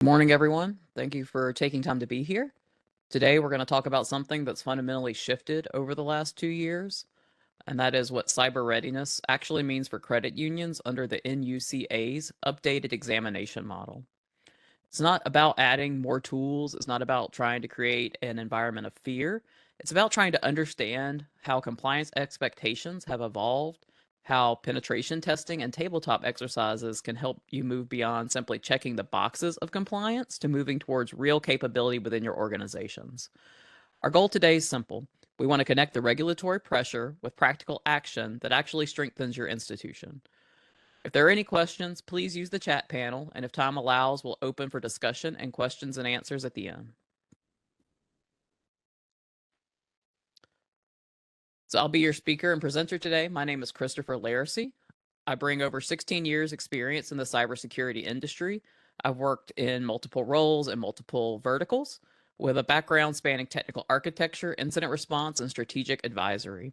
Good morning, everyone. Thank you for taking time to be here. Today, we're going to talk about something that's fundamentally shifted over the last 2 years, and that is what cyber readiness actually means for credit unions under the NUCA's updated examination model. It's not about adding more tools, it's not about trying to create an environment of fear. It's about trying to understand how compliance expectations have evolved, how penetration testing and tabletop exercises can help you move beyond simply checking the boxes of compliance to moving towards real capability within your organizations. Our goal today is simple. We want to connect the regulatory pressure with practical action that actually strengthens your institution. If there are any questions, please use the chat panel, and if time allows, we'll open for discussion and questions and answers at the end. So I'll be your speaker and presenter today. My name is Christopher Laracy. I bring over 16 years experience in the cybersecurity industry. I've worked in multiple roles and multiple verticals with a background spanning technical architecture, incident response, and strategic advisory.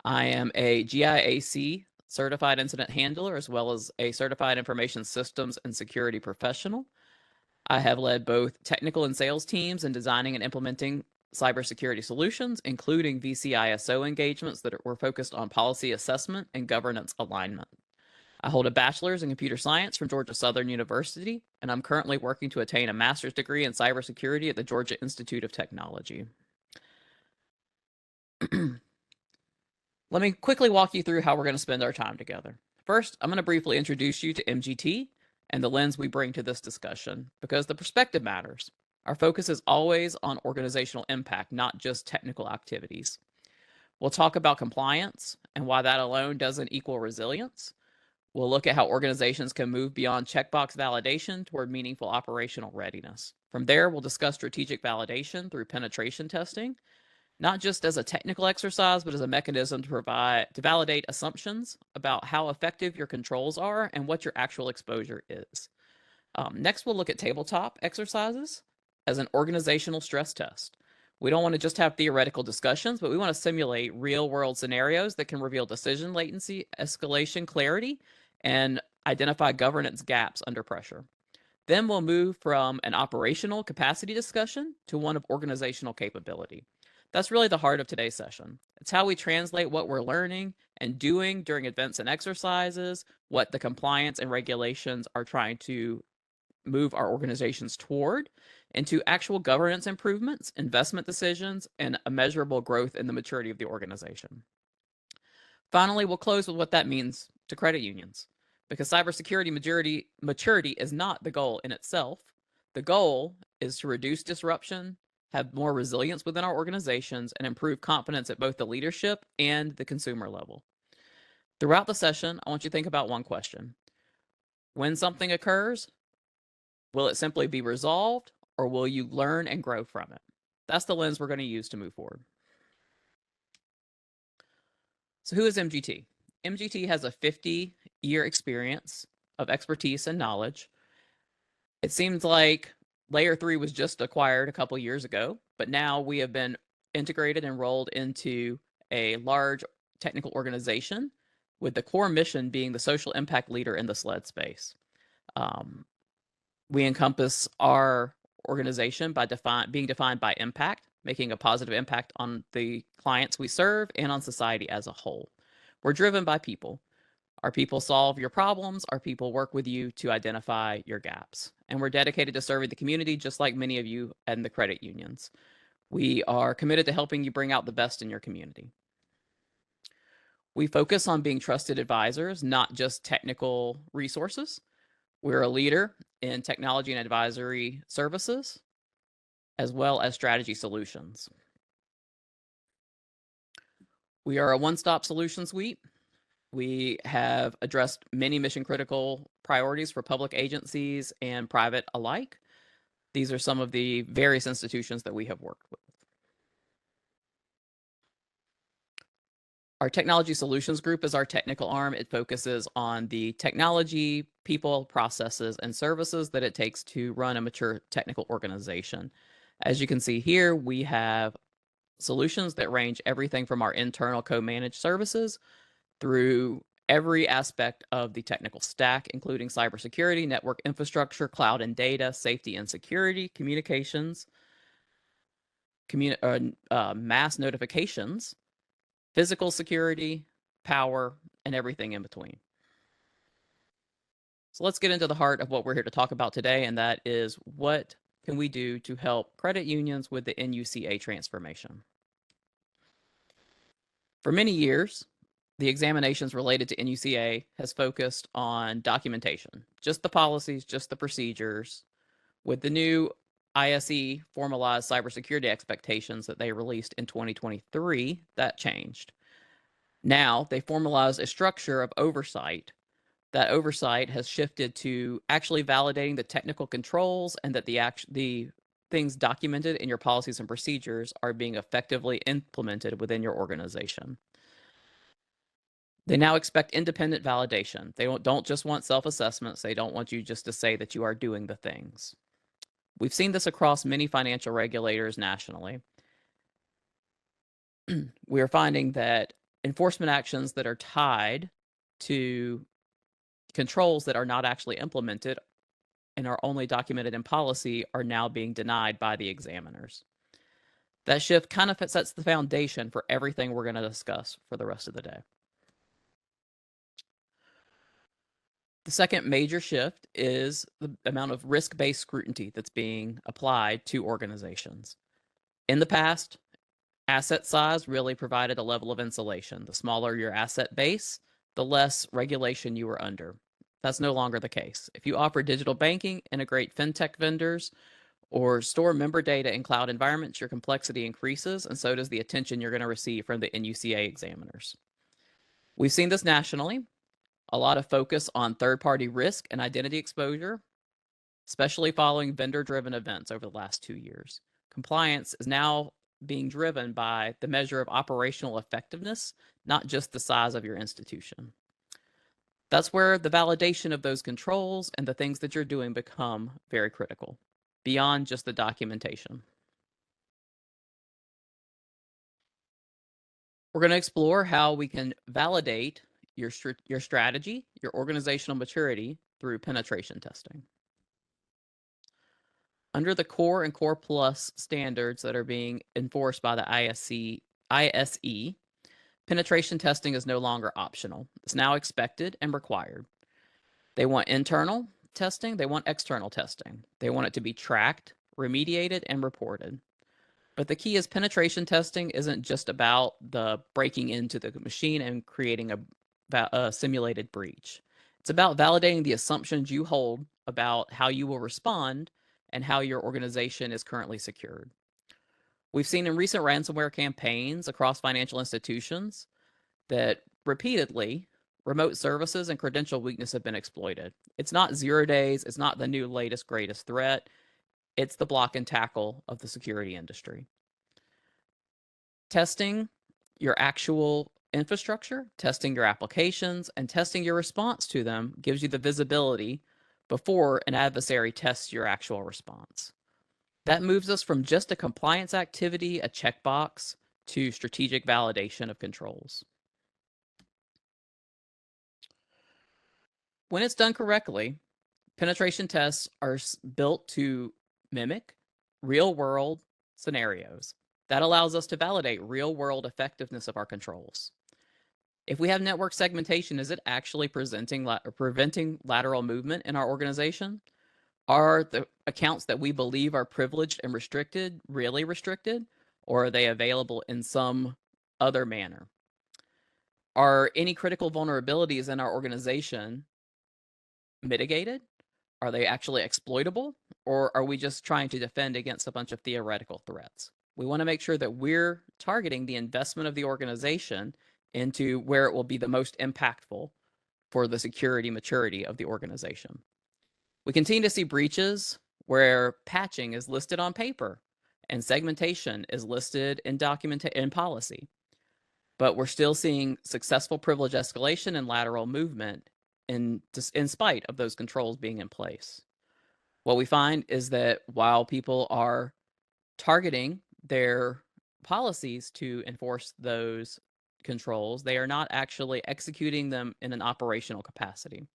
I am a GIAC certified incident handler, as well as a certified information systems and security professional. I have led both technical and sales teams in designing and implementing cybersecurity solutions, including VCISO engagements that were focused on policy assessment and governance alignment. I hold a bachelor's in computer science from Georgia Southern University, and I'm currently working to attain a master's degree in cybersecurity at the Georgia Institute of Technology. Let me quickly walk you through how we're going to spend our time together. First, I'm going to briefly introduce you to MGT and the lens we bring to this discussion, because the perspective matters. Our focus is always on organizational impact, not just technical activities. We'll talk about compliance and why that alone doesn't equal resilience. We'll look at how organizations can move beyond checkbox validation toward meaningful operational readiness. From there, we'll discuss strategic validation through penetration testing, not just as a technical exercise, but as a mechanism to validate assumptions about how effective your controls are and what your actual exposure is. Next, we'll look at tabletop exercises as an organizational stress test. We don't want to just have theoretical discussions, but we want to simulate real-world scenarios that can reveal decision latency, escalation clarity, and identify governance gaps under pressure. Then we'll move from an operational capacity discussion to one of organizational capability. That's really the heart of today's session. It's how we translate what we're learning and doing during events and exercises, what the compliance and regulations are trying to move our organizations toward, into actual governance improvements, investment decisions, and a measurable growth in the maturity of the organization. Finally, we'll close with what that means to credit unions, because cybersecurity maturity is not the goal in itself. The goal is to reduce disruption, have more resilience within our organizations, and improve confidence at both the leadership and the consumer level. Throughout the session, I want you to think about one question. When something occurs, will it simply be resolved, or will you learn and grow from it? That's the lens we're going to use to move forward. So who is MGT? MGT has a 50-year experience of expertise and knowledge. It seems like Layer 3 was just acquired a couple years ago, but now we have been integrated and rolled into a large technical organization with the core mission being the social impact leader in the SLED space. We encompass our organization by being defined by impact, making a positive impact on the clients we serve and on society as a whole. We're driven by people. Our people solve your problems. Our people work with you to identify your gaps. And we're dedicated to serving the community, just like many of you and the credit unions. We are committed to helping you bring out the best in your community. We focus on being trusted advisors, not just technical resources. We're a leader in technology and advisory services, as well as strategy solutions. We are a one-stop solution suite. We have addressed many mission-critical priorities for public agencies and private alike. These are some of the various institutions that we have worked with. Our technology solutions group is our technical arm. It focuses on the technology, people, processes, and services that it takes to run a mature technical organization. As you can see here, we have solutions that range everything from our internal co-managed services through every aspect of the technical stack, including cybersecurity, network infrastructure, cloud and data, safety and security, communications, mass notifications, physical security, power, and everything in between. So let's get into the heart of what we're here to talk about today, and that is what can we do to help credit unions with the NUCA transformation. For many years, the examinations related to NUCA has focused on documentation, just the policies, just the procedures. With the new ISE formalized cybersecurity expectations that they released in 2023, that changed. Now they formalized a structure of oversight. That oversight has shifted to actually validating the technical controls and that the things documented in your policies and procedures are being effectively implemented within your organization. They now expect independent validation. They don't just want self-assessments. They don't want you just to say that you are doing the things. We've seen this across many financial regulators nationally. We are finding that enforcement actions that are tied to controls that are not actually implemented and are only documented in policy are now being denied by the examiners. That shift kind of sets the foundation for everything we're going to discuss for the rest of the day. The second major shift is the amount of risk-based scrutiny that's being applied to organizations. In the past, asset size really provided a level of insulation. The smaller your asset base, the less regulation you were under. That's no longer the case. If you offer digital banking, integrate fintech vendors, or store member data in cloud environments, your complexity increases, and so does the attention you're going to receive from the NUCA examiners. We've seen this nationally. A lot of focus on third-party risk and identity exposure, especially following vendor-driven events over the last 2 years. Compliance is now being driven by the measure of operational effectiveness, not just the size of your institution. That's where the validation of those controls and the things that you're doing become very critical, beyond just the documentation. We're going to explore how we can validate your strategy, your organizational maturity through penetration testing. Under the Core and Core Plus standards that are being enforced by the ISE, penetration testing is no longer optional. It's now expected and required. They want internal testing. They want external testing. They want it to be tracked, remediated, and reported. But the key is penetration testing isn't just about the breaking into the machine and creating a simulated breach. It's about validating the assumptions you hold about how you will respond and how your organization is currently secured. We've seen in recent ransomware campaigns across financial institutions that repeatedly remote services and credential weakness have been exploited. It's not 0 days. It's not the new latest, greatest threat. It's the block and tackle of the security industry. Testing your actual infrastructure, testing your applications, and testing your response to them gives you the visibility before an adversary tests your actual response. That moves us from just a compliance activity, a checkbox, to strategic validation of controls. When it's done correctly, penetration tests are built to mimic real-world scenarios. That allows us to validate real-world effectiveness of our controls. If we have network segmentation, is it actually preventing lateral movement in our organization? Are the accounts that we believe are privileged and restricted really restricted, or are they available in some other manner? Are any critical vulnerabilities in our organization mitigated? Are they actually exploitable, or are we just trying to defend against a bunch of theoretical threats? We want to make sure that we're targeting the investment of the organization into where it will be the most impactful for the security maturity of the organization. We continue to see breaches where patching is listed on paper and segmentation is listed in policy. But we're still seeing successful privilege escalation and lateral movement in spite of those controls being in place. What we find is that while people are targeting their policies to enforce those controls, they are not actually executing them in an operational capacity.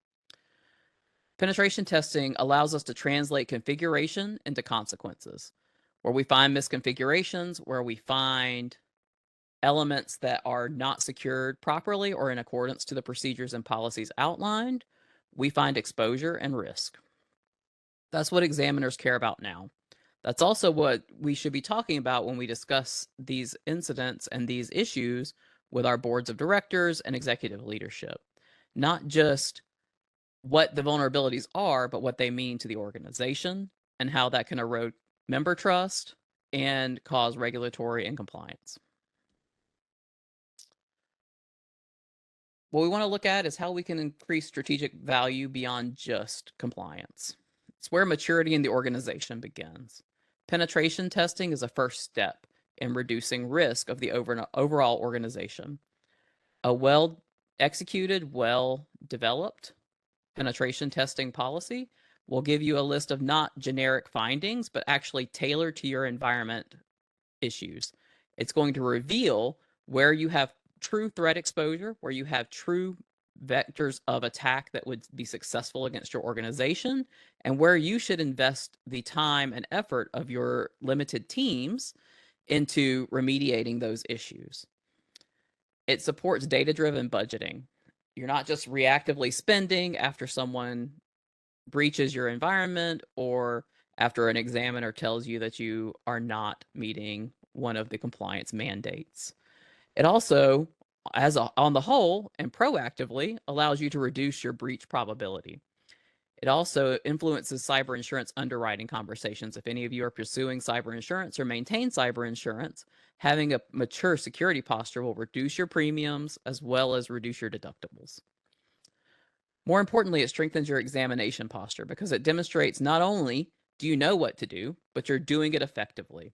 Penetration testing allows us to translate configuration into consequences. Where we find misconfigurations, where we find elements that are not secured properly or in accordance to the procedures and policies outlined, we find exposure and risk. That's what examiners care about now. That's also what we should be talking about when we discuss these incidents and these issues with our boards of directors and executive leadership. Not just what the vulnerabilities are, but what they mean to the organization and how that can erode member trust and cause regulatory and compliance. What we want to look at is how we can increase strategic value beyond just compliance. It's where maturity in the organization begins. Penetration testing is a first step in reducing risk of the overall organization. A well-executed, well-developed penetration testing policy will give you a list of not generic findings, but actually tailored to your environment issues. It's going to reveal where you have true threat exposure, where you have true vectors of attack that would be successful against your organization, and where you should invest the time and effort of your limited teams into remediating those issues. It supports data-driven budgeting. You're not just reactively spending after someone breaches your environment or after an examiner tells you that you are not meeting one of the compliance mandates. It also, on the whole and proactively, allows you to reduce your breach probability. It also influences cyber insurance underwriting conversations. If any of you are pursuing cyber insurance or maintain cyber insurance, having a mature security posture will reduce your premiums as well as reduce your deductibles. More importantly, it strengthens your examination posture because it demonstrates not only do you know what to do, but you're doing it effectively.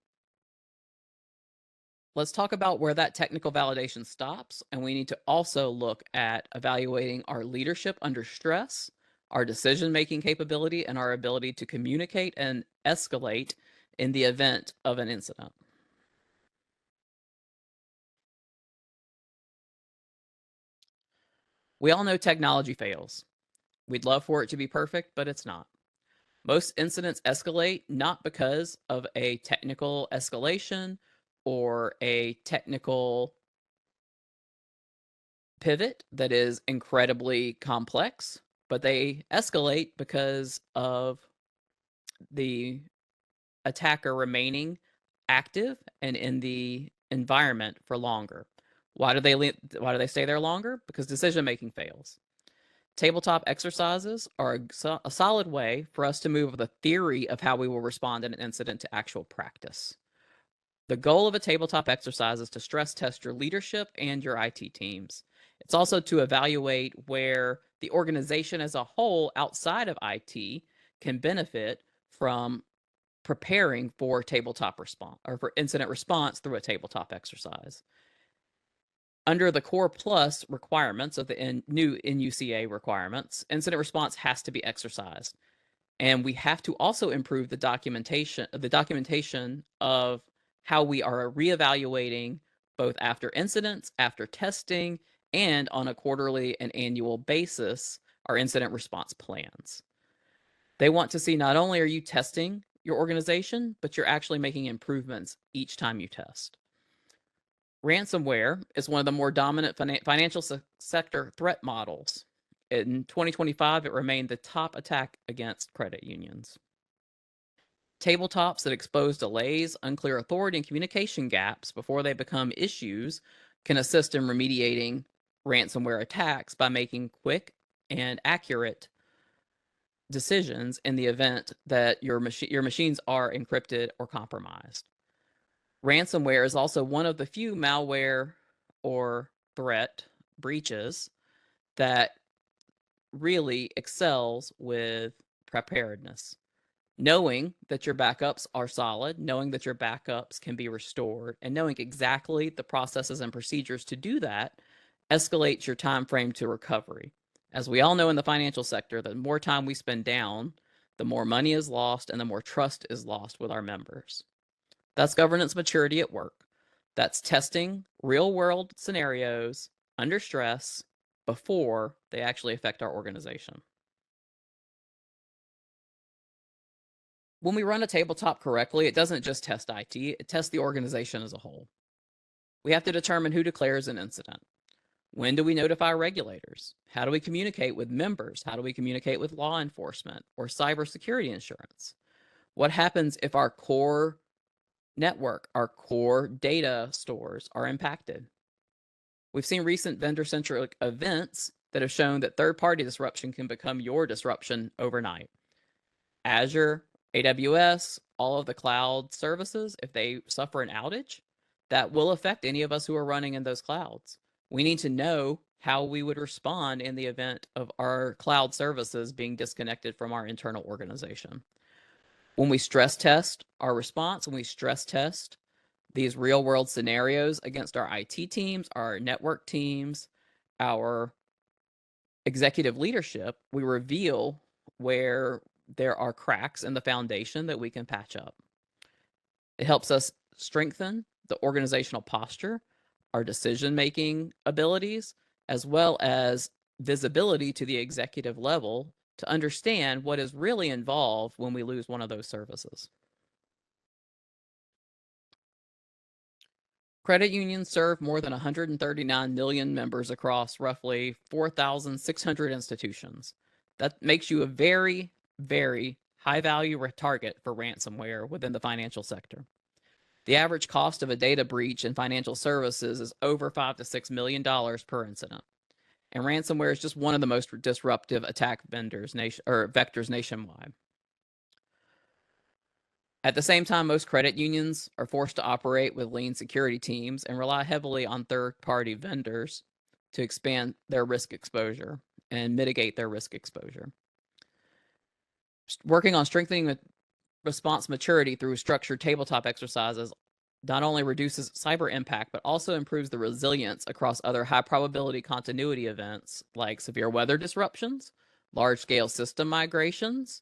Let's talk about where that technical validation stops, and we need to also look at evaluating our leadership under stress, our decision-making capability, and our ability to communicate and escalate in the event of an incident. We all know technology fails. We'd love for it to be perfect, but it's not. Most incidents escalate not because of a technical escalation or a technical pivot that is incredibly complex, but they escalate because of the attacker remaining active and in the environment for longer. Why do they stay there longer? Because decision making fails. Tabletop exercises are a solid way for us to move the theory of how we will respond in an incident to actual practice. The goal of a tabletop exercise is to stress test your leadership and your IT teams. It's also to evaluate where the organization as a whole outside of IT can benefit from preparing for tabletop response or for incident response through a tabletop exercise. Under the Core Plus requirements of the new NUCA requirements, incident response has to be exercised. And we have to also improve the documentation of how we are reevaluating both after incidents, after testing, and on a quarterly and annual basis, our incident response plans. They want to see not only are you testing your organization, but you're actually making improvements each time you test. Ransomware is one of the more dominant financial sector threat models. In 2025, it remained the top attack against credit unions. Tabletops that expose delays, unclear authority, and communication gaps before they become issues can assist in remediating ransomware attacks by making quick and accurate decisions in the event that your machines are encrypted or compromised. Ransomware is also one of the few malware or threat breaches that really excels with preparedness. Knowing that your backups are solid, knowing that your backups can be restored, and knowing exactly the processes and procedures to do that escalates your time frame to recovery. As we all know in the financial sector, the more time we spend down, the more money is lost and the more trust is lost with our members. That's governance maturity at work. That's testing real-world scenarios under stress before they actually affect our organization. When we run a tabletop correctly, it doesn't just test IT, it tests the organization as a whole. We have to determine who declares an incident. When do we notify regulators? How do we communicate with members? How do we communicate with law enforcement or cybersecurity insurance? What happens if our core network, our core data stores are impacted? We've seen recent vendor-centric events that have shown that third-party disruption can become your disruption overnight. Azure, AWS, all of the cloud services, if they suffer an outage, that will affect any of us who are running in those clouds. We need to know how we would respond in the event of our cloud services being disconnected from our internal organization. When we stress test our response, when we stress test these real world scenarios against our IT teams, our network teams, our executive leadership, we reveal where there are cracks in the foundation that we can patch up. It helps us strengthen the organizational posture, our decision making abilities, as well as visibility to the executive level to understand what is really involved when we lose one of those services. Credit unions serve more than 139 million members across roughly 4,600 institutions. That makes you a very, very high value target for ransomware within the financial sector. The average cost of a data breach in financial services is over $5 to $6 million per incident. And ransomware is just one of the most disruptive attack vectors nationwide. At the same time, most credit unions are forced to operate with lean security teams and rely heavily on third-party vendors to expand their risk exposure and mitigate their risk exposure. Working on strengthening response maturity through structured tabletop exercises not only reduces cyber impact, but also improves the resilience across other high probability continuity events like severe weather disruptions, large-scale system migrations,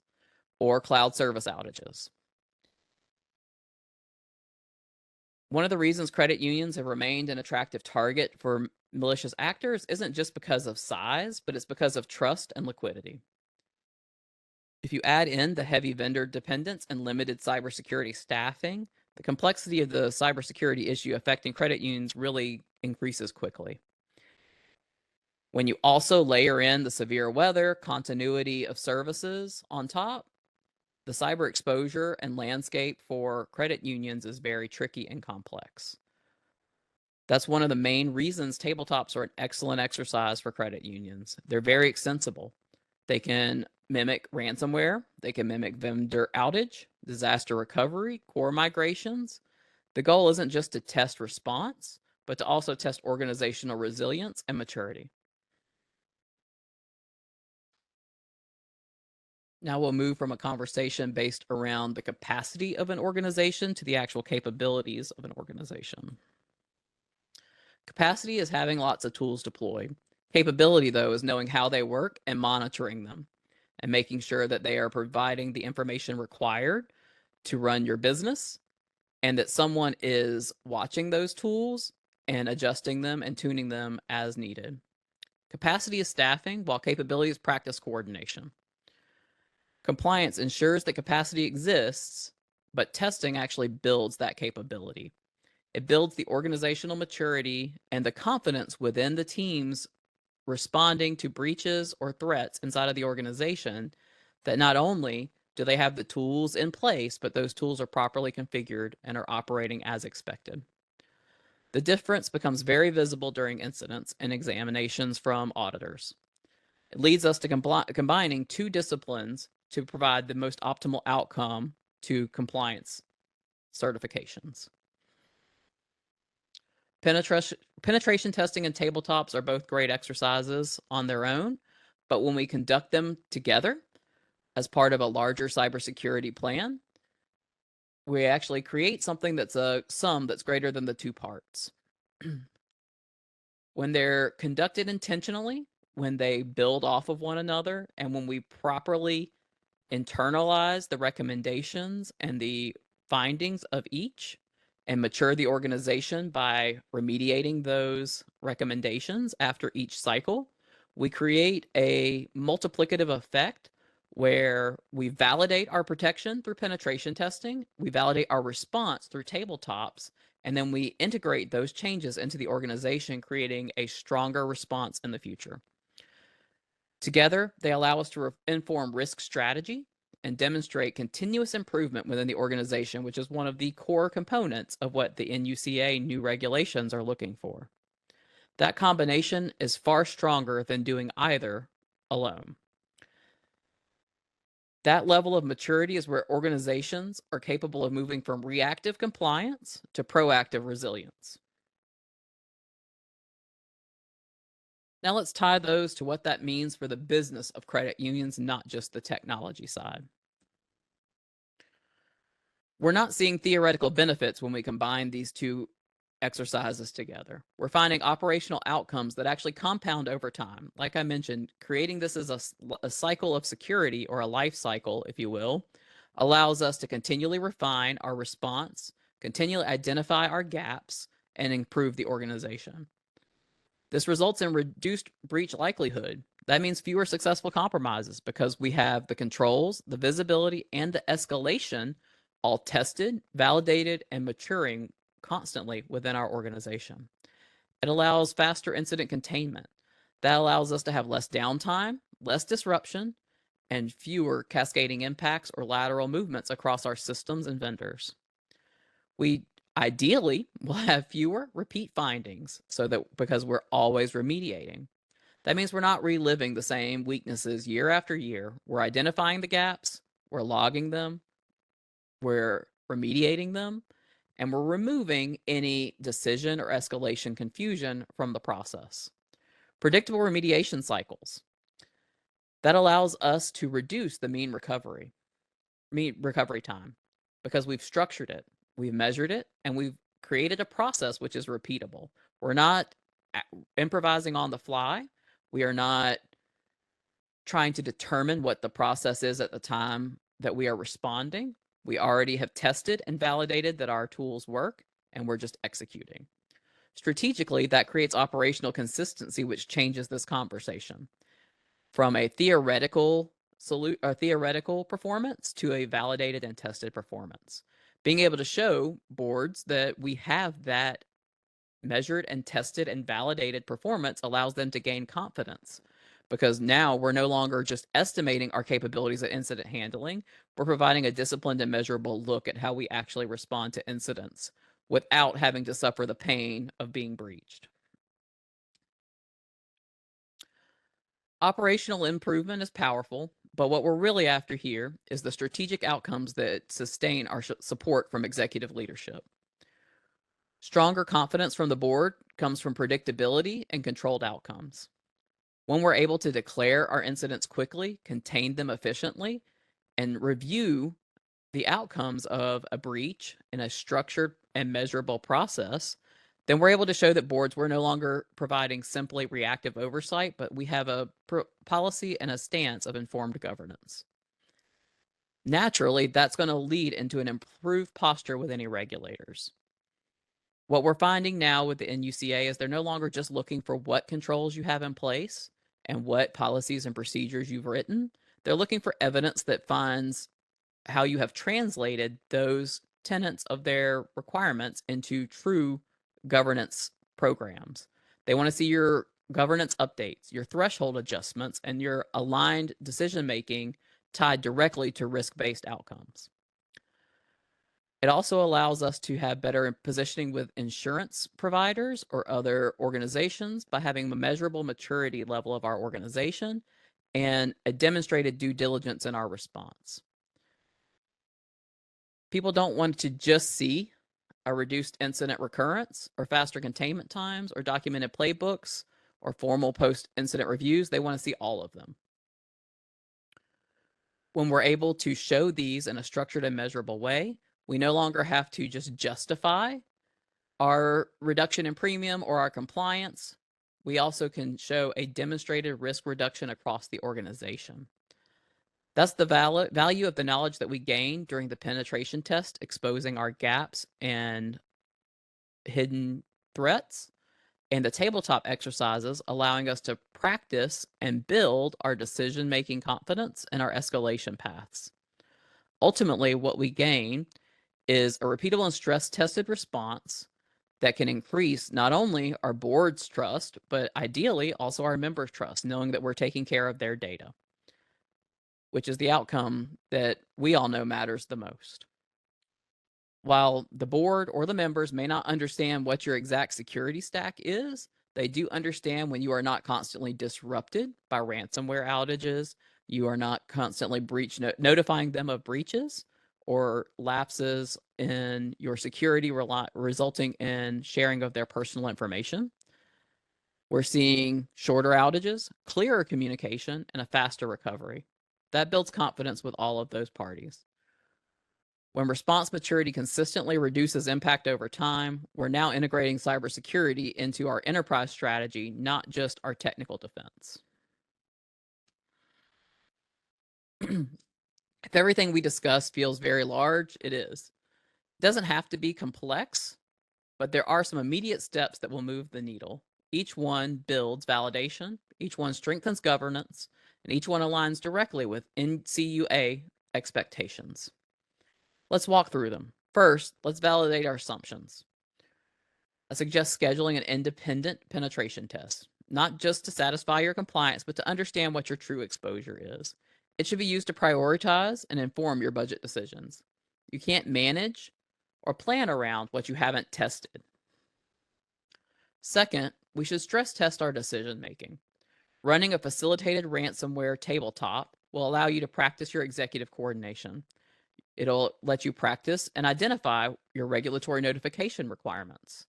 or cloud service outages. One of the reasons credit unions have remained an attractive target for malicious actors isn't just because of size, but it's because of trust and liquidity. If you add in the heavy vendor dependence and limited cybersecurity staffing, the complexity of the cybersecurity issue affecting credit unions really increases quickly. When you also layer in the severe weather, continuity of services on top, the cyber exposure and landscape for credit unions is very tricky and complex. That's one of the main reasons tabletops are an excellent exercise for credit unions. They're very extensible. They can mimic ransomware. They can mimic vendor outage, disaster recovery, core migrations. The goal isn't just to test response, but to also test organizational resilience and maturity. Now we'll move from a conversation based around the capacity of an organization to the actual capabilities of an organization. Capacity is having lots of tools deployed. Capability, though, is knowing how they work and monitoring them and making sure that they are providing the information required to run your business and that someone is watching those tools and adjusting them and tuning them as needed. Capacity is staffing, while capability is practice coordination. Compliance ensures that capacity exists, but testing actually builds that capability. It builds the organizational maturity and the confidence within the teams responding to breaches or threats inside of the organization that not only do they have the tools in place, but those tools are properly configured and are operating as expected. The difference becomes very visible during incidents and examinations from auditors. It leads us to combining two disciplines to provide the most optimal outcome to compliance certifications. Penetration testing and tabletops are both great exercises on their own, but when we conduct them together as part of a larger cybersecurity plan, we actually create something that's a sum that's greater than the two parts. When they're conducted intentionally, when they build off of one another, and when we properly internalize the recommendations and the findings of each and mature the organization by remediating those recommendations after each cycle. We create a multiplicative effect where we validate our protection through penetration testing, we validate our response through tabletops, and then we integrate those changes into the organization, creating a stronger response in the future. Together, they allow us to inform risk strategy and demonstrate continuous improvement within the organization, which is one of the core components of what the NUCA new regulations are looking for. That combination is far stronger than doing either alone. That level of maturity is where organizations are capable of moving from reactive compliance to proactive resilience. Now let's tie those to what that means for the business of credit unions, not just the technology side. We're not seeing theoretical benefits when we combine these two exercises together. We're finding operational outcomes that actually compound over time. Like I mentioned, creating this as a cycle of security, or a life cycle, if you will, allows us to continually refine our response, continually identify our gaps, and improve the organization. This results in reduced breach likelihood. That means fewer successful compromises because we have the controls, the visibility, and the escalation all tested, validated, and maturing constantly within our organization. It allows faster incident containment. That allows us to have less downtime, less disruption, and fewer cascading impacts or lateral movements across our systems and vendors. We ideally will have fewer repeat findings, so that because we're always remediating. That means we're not reliving the same weaknesses year after year. We're identifying the gaps, we're logging them, we're remediating them, and we're removing any decision or escalation confusion from the process. Predictable remediation cycles. That allows us to reduce the mean recovery time because we've structured it, we've measured it, and we've created a process which is repeatable. We're not improvising on the fly. We are not trying to determine what the process is at the time that we are responding. We already have tested and validated that our tools work, and we're just executing. Strategically, that creates operational consistency, which changes this conversation from a theoretical performance to a validated and tested performance. Being able to show boards that we have that measured and tested and validated performance allows them to gain confidence, because now we're no longer just estimating our capabilities at incident handling. We're providing a disciplined and measurable look at how we actually respond to incidents without having to suffer the pain of being breached. Operational improvement is powerful, but what we're really after here is the strategic outcomes that sustain our support from executive leadership. Stronger confidence from the board comes from predictability and controlled outcomes. When we're able to declare our incidents quickly, contain them efficiently, and review the outcomes of a breach in a structured and measurable process, then we're able to show that boards, we're no longer providing simply reactive oversight, but we have a policy and a stance of informed governance. Naturally, that's going to lead into an improved posture with any regulators. What we're finding now with the NUCA is they're no longer just looking for what controls you have in place and what policies and procedures you've written. They're looking for evidence that finds how you have translated those tenets of their requirements into true governance programs. They want to see your governance updates, your threshold adjustments, and your aligned decision-making tied directly to risk-based outcomes. It also allows us to have better positioning with insurance providers or other organizations by having a measurable maturity level of our organization and a demonstrated due diligence in our response. People don't want to just see a reduced incident recurrence or faster containment times or documented playbooks or formal post-incident reviews. They want to see all of them. When we're able to show these in a structured and measurable way, we no longer have to just justify our reduction in premium or our compliance. We also can show a demonstrated risk reduction across the organization. That's the value of the knowledge that we gain during the penetration test, exposing our gaps and hidden threats, and the tabletop exercises allowing us to practice and build our decision-making confidence and our escalation paths. Ultimately, what we gain is a repeatable and stress-tested response that can increase not only our board's trust, but ideally also our members' trust, knowing that we're taking care of their data, which is the outcome that we all know matters the most. While the board or the members may not understand what your exact security stack is, they do understand when you are not constantly disrupted by ransomware outages, you are not constantly notifying them of breaches or lapses in your security resulting in sharing of their personal information. We're seeing shorter outages, clearer communication, and a faster recovery. That builds confidence with all of those parties. When response maturity consistently reduces impact over time, we're now integrating cybersecurity into our enterprise strategy, not just our technical defense. If everything we discuss feels very large, it is. It doesn't have to be complex, but there are some immediate steps that will move the needle. Each one builds validation, each one strengthens governance, and each one aligns directly with NCUA expectations. Let's walk through them. First, let's validate our assumptions. I suggest scheduling an independent penetration test, not just to satisfy your compliance, but to understand what your true exposure is. It should be used to prioritize and inform your budget decisions. You can't manage or plan around what you haven't tested. Second, we should stress test our decision making. Running a facilitated ransomware tabletop will allow you to practice your executive coordination. It'll let you practice and identify your regulatory notification requirements.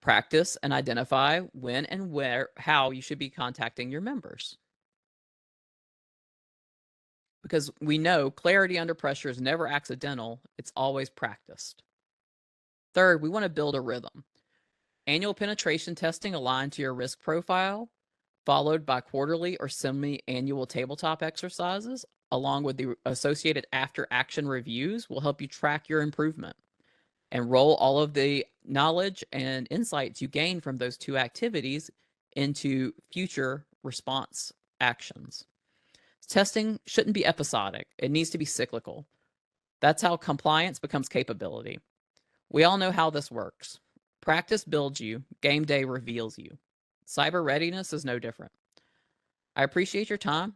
Practice and identify when and how you should be contacting your members. Because we know clarity under pressure is never accidental, it's always practiced. Third, we want to build a rhythm. Annual penetration testing aligned to your risk profile, followed by quarterly or semi-annual tabletop exercises, along with the associated after-action reviews, will help you track your improvement and roll all of the knowledge and insights you gain from those two activities into future response actions. Testing shouldn't be episodic. It needs to be cyclical. That's how compliance becomes capability. We all know how this works. Practice builds you, game day reveals you. Cyber readiness is no different. I appreciate your time